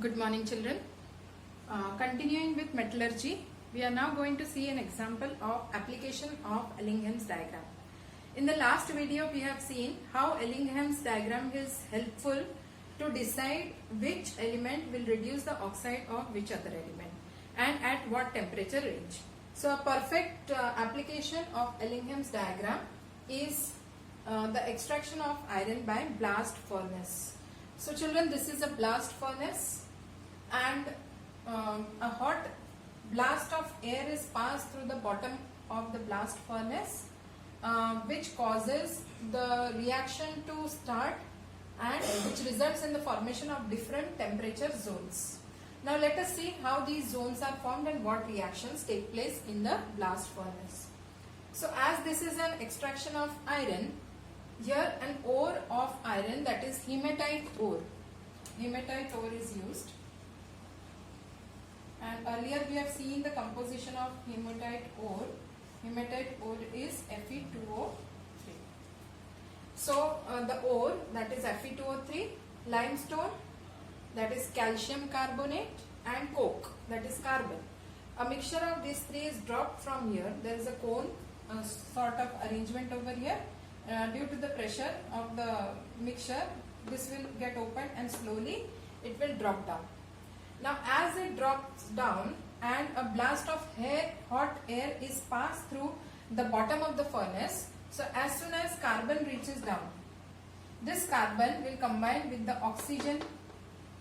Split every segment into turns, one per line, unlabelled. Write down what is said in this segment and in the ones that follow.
Good morning, children. Continuing with metallurgy, we are now going to see an example of application of Ellingham's diagram. In the last video, we have seen how Ellingham's diagram is helpful to decide which element will reduce the oxide of which other element and at what temperature range. So, a perfect application of Ellingham's diagram is the extraction of iron by blast furnace. So children, this is a blast furnace and a hot blast of air is passed through the bottom of the blast furnace which causes the reaction to start and which results in the formation of different temperature zones. Now let us see how these zones are formed and what reactions take place in the blast furnace. So as this is an extraction of iron, here an ore of iron, that is hematite ore. Hematite ore is used, and earlier we have seen the composition of hematite ore. Hematite ore is Fe2O3. So the ore, that is Fe2O3, limestone, that is calcium carbonate, and coke, that is carbon. A mixture of these three is dropped from here. There is a cone sort of arrangement over here. Due to the pressure of the mixture, this will get opened and slowly it will drop down. Now as it drops down and a blast of hot air is passed through the bottom of the furnace, so as soon as carbon reaches down, this carbon will combine with the oxygen,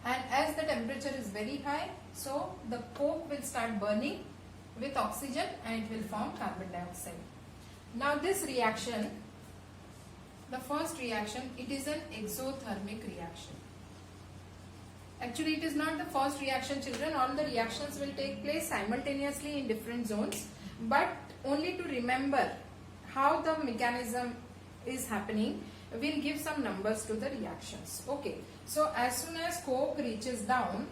and as the temperature is very high, so the coke will start burning with oxygen and it will form carbon dioxide. Now this reaction, the first reaction, it is an exothermic reaction. Actually, it is not the first reaction, children. All the reactions will take place simultaneously in different zones, but only to remember how the mechanism is happening, we'll give some numbers to the reactions. Okay, so as soon as coke reaches down,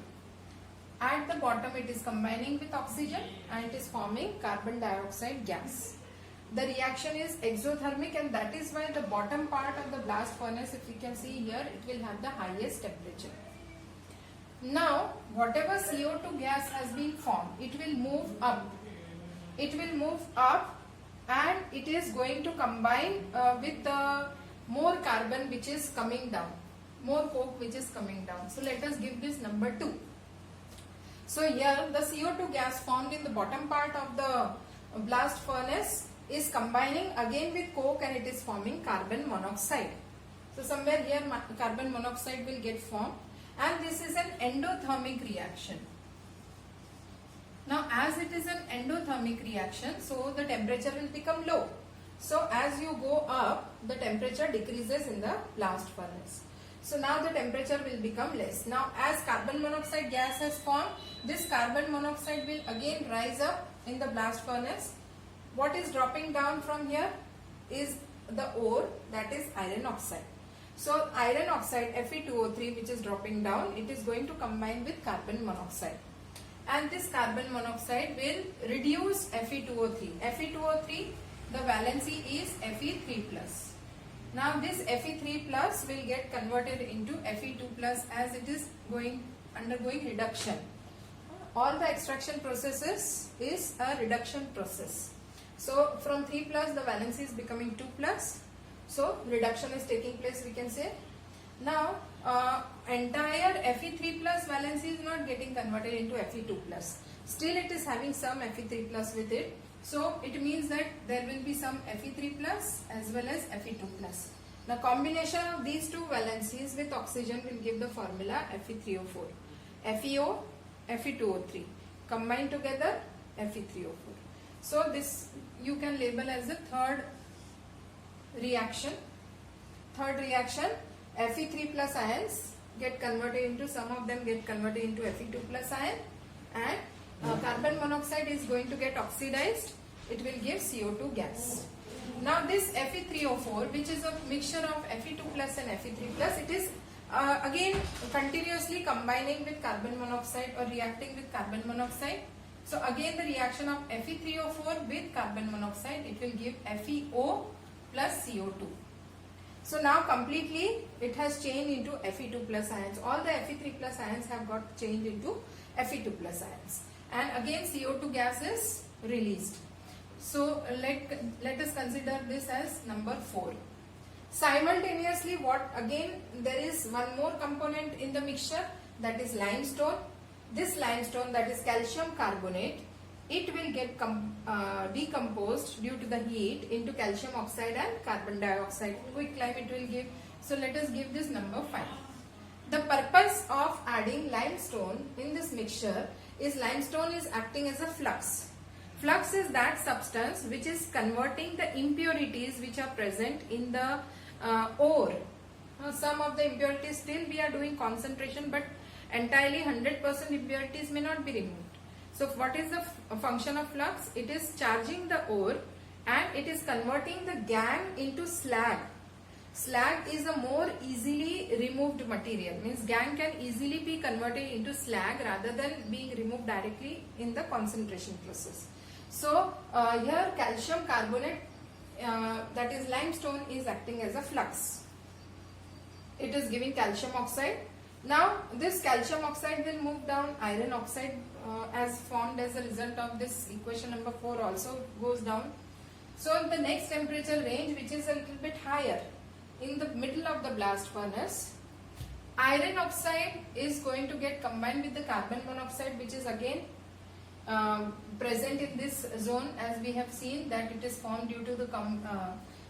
at the bottom it is combining with oxygen and it is forming carbon dioxide gas. The reaction is exothermic, and that is why the bottom part of the blast furnace, if you can see here, it will have the highest temperature. Now, whatever CO2 gas has been formed, it will move up. It will move up and it is going to combine with the more carbon which is coming down, more coke which is coming down. So, let us give this number 2. So, here the CO2 gas formed in the bottom part of the blast furnace is combining again with coke and it is forming carbon monoxide. So somewhere here carbon monoxide will get formed, and this is an endothermic reaction. Now as it is an endothermic reaction, so the temperature will become low. So as you go up, the temperature decreases in the blast furnace. So now the temperature will become less. Now as carbon monoxide gas has formed, this carbon monoxide will again rise up in the blast furnace. What is dropping down from here is the ore, that is iron oxide. So iron oxide Fe2O3, which is dropping down, it is going to combine with carbon monoxide, and this carbon monoxide will reduce Fe2O3. Fe2O3, the valency is Fe3+. Now this Fe3+ will get converted into Fe2+ as it is undergoing reduction. All the extraction processes is a reduction process. So from 3+, the valency is becoming 2+. So reduction is taking place, we can say. Now entire Fe3+ valency is not getting converted into Fe2+. Still it is having some Fe3+ with it. So it means that there will be some Fe3+ as well as Fe2+. Now combination of these two valencies with oxygen will give the formula Fe3O4. FeO, Fe2O3. Combined together, Fe3O4. So this you can label as the third reaction. Third reaction, Fe3+ ions get converted into, some of them get converted into Fe2+ ion, and carbon monoxide is going to get oxidized. It will give CO2 gas. Now this Fe3O4, which is a mixture of Fe2+ and Fe3+, it is again continuously combining with carbon monoxide or reacting with carbon monoxide. So again the reaction of Fe3O4 with carbon monoxide, it will give FeO plus CO2. So now completely it has changed into Fe2 plus ions. All the Fe3 plus ions have got changed into Fe2 plus ions. And again CO2 gas is released. So let us consider this as number 4. Simultaneously, there is one more component in the mixture, that is limestone. This limestone, that is calcium carbonate, it will get decomposed due to the heat into calcium oxide and carbon dioxide. Quick time it will give. So let us give this number 5. The purpose of adding limestone in this mixture is limestone is acting as a flux. Flux is that substance which is converting the impurities which are present in the ore. Some of the impurities still we are doing concentration, but entirely 100% impurities may not be removed. So what is the function of flux? It is charging the ore and it is converting the gangue into slag. Slag is a more easily removed material, means gangue can easily be converted into slag rather than being removed directly in the concentration process. So here calcium carbonate, that is limestone, is acting as a flux. It is giving calcium oxide. Now this calcium oxide will move down, iron oxide as formed as a result of this equation number 4 also goes down. So the next temperature range, which is a little bit higher, in the middle of the blast furnace, iron oxide is going to get combined with the carbon monoxide, which is again present in this zone, as we have seen that it is formed due to the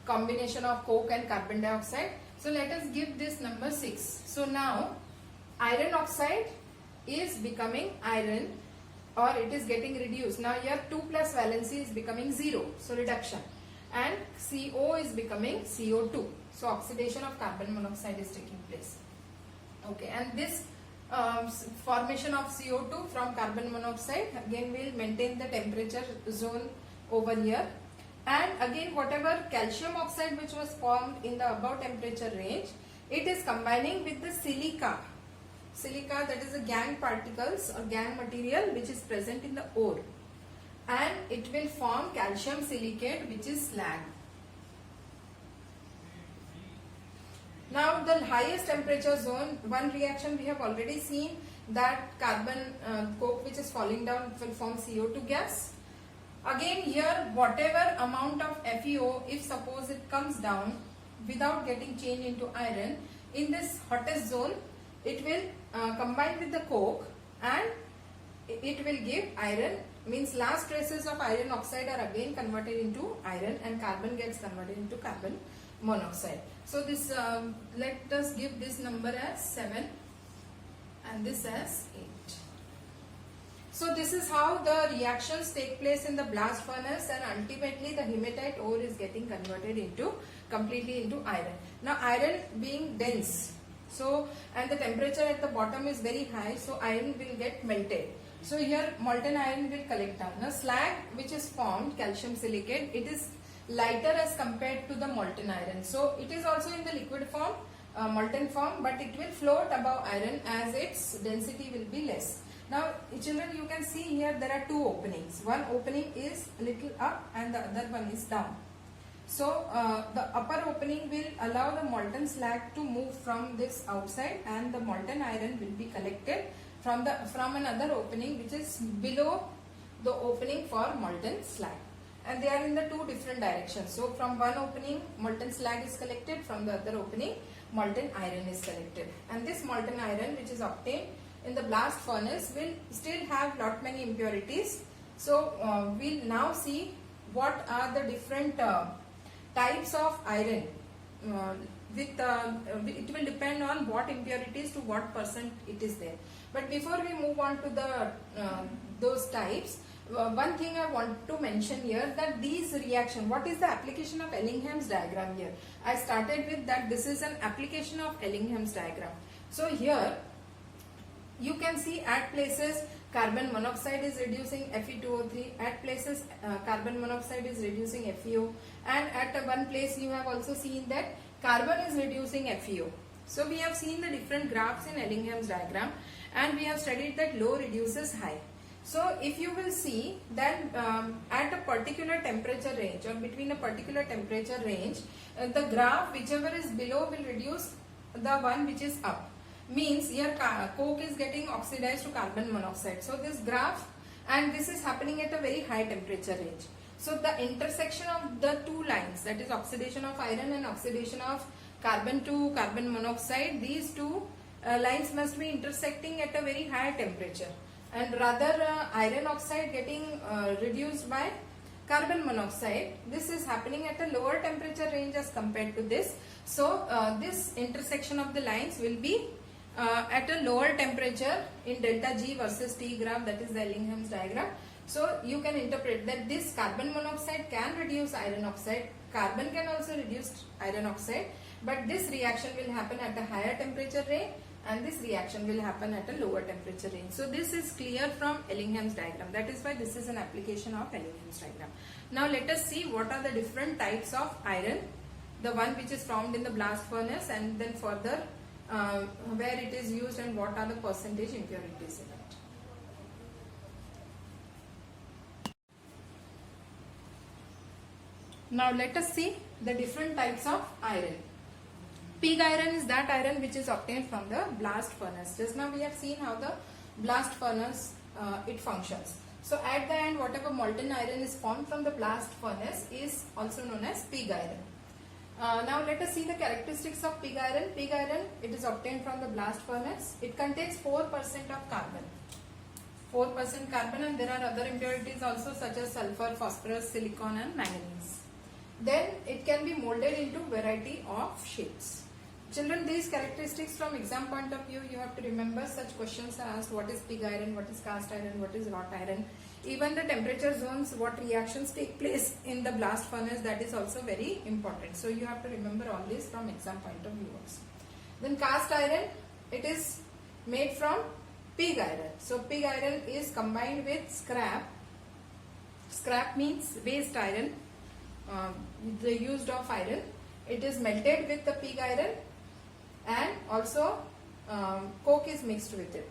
combination of coke and carbon dioxide. So let us give this number 6. So now iron oxide is becoming iron, or it is getting reduced. Now here 2 plus valency is becoming 0, so reduction, and CO is becoming CO2. So oxidation of carbon monoxide is taking place. Okay, and this formation of CO2 from carbon monoxide again will maintain the temperature zone over here. And again whatever calcium oxide which was formed in the above temperature range, it is combining with the silica. Silica, that is the gangue particles or gangue material which is present in the ore, and it will form calcium silicate, which is slag. Now the highest temperature zone, one reaction we have already seen, that carbon coke which is falling down will form CO2 gas. Again here whatever amount of FeO, if suppose it comes down without getting changed into iron, in this hottest zone it will combine with the coke and it will give iron, means last traces of iron oxide are again converted into iron and carbon gets converted into carbon monoxide. So this let us give this number as 7 and this as 8. So this is how the reactions take place in the blast furnace, and ultimately the hematite ore is getting converted into completely into iron. Now iron being dense, so and the temperature at the bottom is very high, so iron will get melted. So here molten iron will collect down. Now slag which is formed, calcium silicate, it is lighter as compared to the molten iron. So it is also in the liquid form, molten form, but it will float above iron as its density will be less. Now children, you can see here there are 2 openings. One opening is a little up and the other one is down. So the upper opening will allow the molten slag to move from this outside, and the molten iron will be collected from another opening which is below the opening for molten slag, and they are in the 2 different directions. So from one opening molten slag is collected, from the other opening molten iron is collected, and this molten iron which is obtained in the blast furnace will still have lot many impurities. So we'll now see what are the different types of iron. It will depend on what impurities to what percent it is there. But before we move on to the those types, one thing I want to mention here, that these reaction, what is the application of Ellingham's diagram here? I started with that this is an application of Ellingham's diagram. So here you can see at places carbon monoxide is reducing Fe2O3, at places carbon monoxide is reducing FeO, and at one place you have also seen that carbon is reducing FeO. So we have seen the different graphs in Ellingham's diagram, and we have studied that low reduces high. So if you will see that at a particular temperature range or between a particular temperature range, the graph whichever is below will reduce the one which is up. Means here coke is getting oxidized to carbon monoxide. So this graph, and this is happening at a very high temperature range. So the intersection of the two lines, that is oxidation of iron and oxidation of carbon to carbon monoxide, these two lines must be intersecting at a very high temperature, and rather iron oxide getting reduced by carbon monoxide. This is happening at a lower temperature range as compared to this. So this intersection of the lines will be at a lower temperature in delta G versus T graph, that is the Ellingham's diagram. So you can interpret that this carbon monoxide can reduce iron oxide, carbon can also reduce iron oxide, but this reaction will happen at a higher temperature range and this reaction will happen at a lower temperature range. So this is clear from Ellingham's diagram. That is why this is an application of Ellingham's diagram. Now let us see what are the different types of iron, the one which is formed in the blast furnace, and then further where it is used and what are the percentage impurities in it. Now let us see the different types of iron. Pig iron is that iron which is obtained from the blast furnace. Just now we have seen how the blast furnace it functions. So at the end, whatever molten iron is formed from the blast furnace is also known as pig iron. Now let us see the characteristics of pig iron. Pig iron, it is obtained from the blast furnace. It contains 4% of carbon. 4% carbon, and there are other impurities also such as sulfur, phosphorus, silicon and manganese. Then it can be molded into variety of shapes. Children, these characteristics from exam point of view, you have to remember. Such questions are asked: what is pig iron, what is cast iron, what is wrought iron. Even the temperature zones, what reactions take place in the blast furnace, that is also very important. So you have to remember all this from exam point of view also. Then cast iron, it is made from pig iron. So pig iron is combined with scrap. Scrap means waste iron, the used of iron. It is melted with the pig iron, and also coke is mixed with it.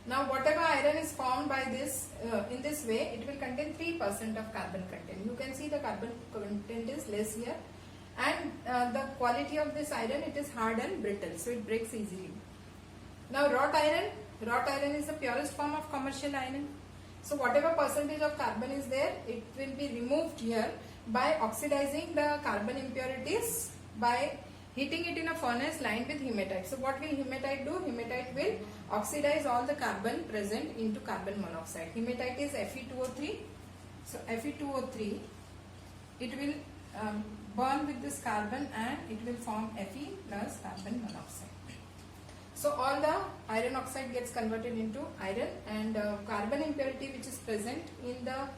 Now whatever iron is formed by this in this way, it will contain 3% of carbon content. You can see the carbon content is less here, and the quality of this iron, it is hard and brittle, so it breaks easily. Now wrought iron is the purest form of commercial iron. So whatever percentage of carbon is there, it will be removed here by oxidizing the carbon impurities by heating it in a furnace lined with hematite. So what will hematite do? Hematite will oxidize all the carbon present into carbon monoxide. Hematite is Fe2O3. So Fe2O3, it will burn with this carbon and it will form Fe plus carbon monoxide. So all the iron oxide gets converted into iron, and carbon impurity which is present in the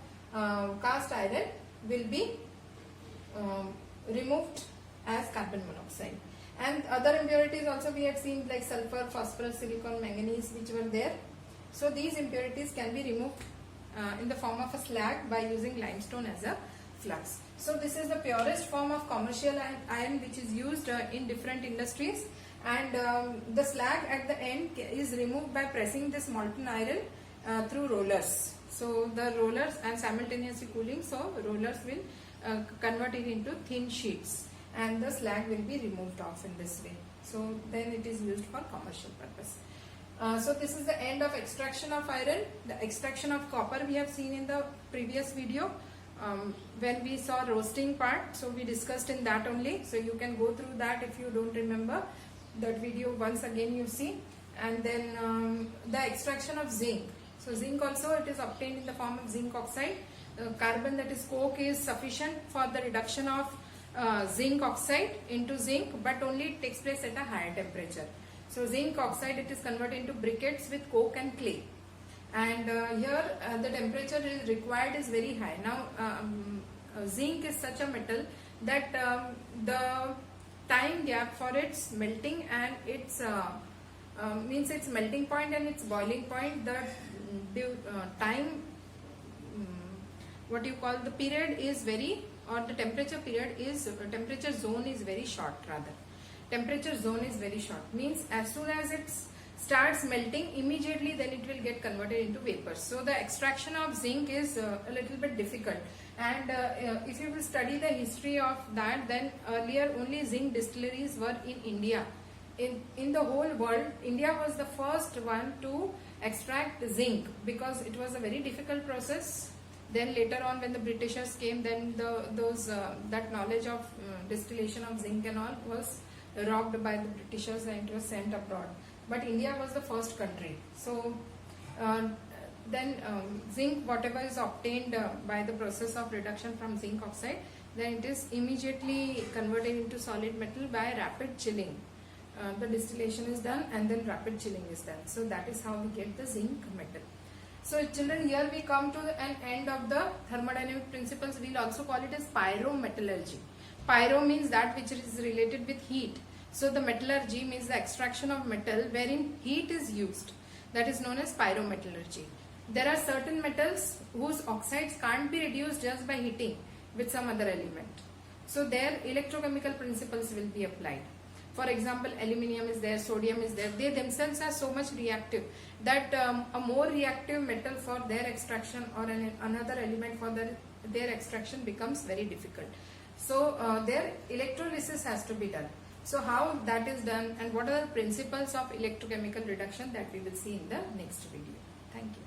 cast iron will be removed as carbon monoxide. And other impurities also we have seen, like sulfur, phosphorus, silicon, manganese, which were there. So these impurities can be removed in the form of a slag by using limestone as a flux. So this is the purest form of commercial iron which is used in different industries, and the slag at the end is removed by pressing this molten iron through rollers. So the rollers and simultaneously cooling, so rollers will convert it into thin sheets, and the slag will be removed off in this way. So then it is used for commercial purpose. So this is the end of extraction of iron. The extraction of copper we have seen in the previous video when we saw roasting part. So we discussed in that only. So you can go through that if you don't remember that video once again you see. And then the extraction of zinc. So zinc also, it is obtained in the form of zinc oxide. Carbon, that is coke, is sufficient for the reduction of zinc oxide into zinc, but only it takes place at a higher temperature. So zinc oxide, it is converted into briquettes with coke and clay, and here the temperature is required is very high. Now zinc is such a metal that the time gap for its melting and its means its melting point and its boiling point, the time, what you call the period is very, or the temperature period is, temperature zone is very short rather. Temperature zone is very short, means as soon as its starts melting, immediately then it will get converted into vapor. So the extraction of zinc is a little bit difficult, and if you will study the history of that, then earlier only zinc distilleries were in India. In the whole world, India was the first one to extract zinc because it was a very difficult process. Then later on, when the Britishers came, then that knowledge of distillation of zinc and all was robbed by the Britishers and it was sent abroad. But India was the first country. So then zinc, whatever is obtained by the process of reduction from zinc oxide, then it is immediately converted into solid metal by rapid chilling. The distillation is done and then rapid chilling is done. So that is how we get the zinc metal. So children, here we come to an end of the thermodynamic principles. We will also call it as pyrometallurgy. Pyro means that which is related with heat. So the metallurgy means the extraction of metal wherein heat is used. That is known as pyrometallurgy. There are certain metals whose oxides can't be reduced just by heating with some other element. So their electrochemical principles will be applied. For example, aluminium is there, sodium is there. They themselves are so much reactive that a more reactive metal for their extraction or another element for their extraction becomes very difficult. So their electrolysis has to be done. So how that is done and what are the principles of electrochemical reduction, that we will see in the next video. Thank you.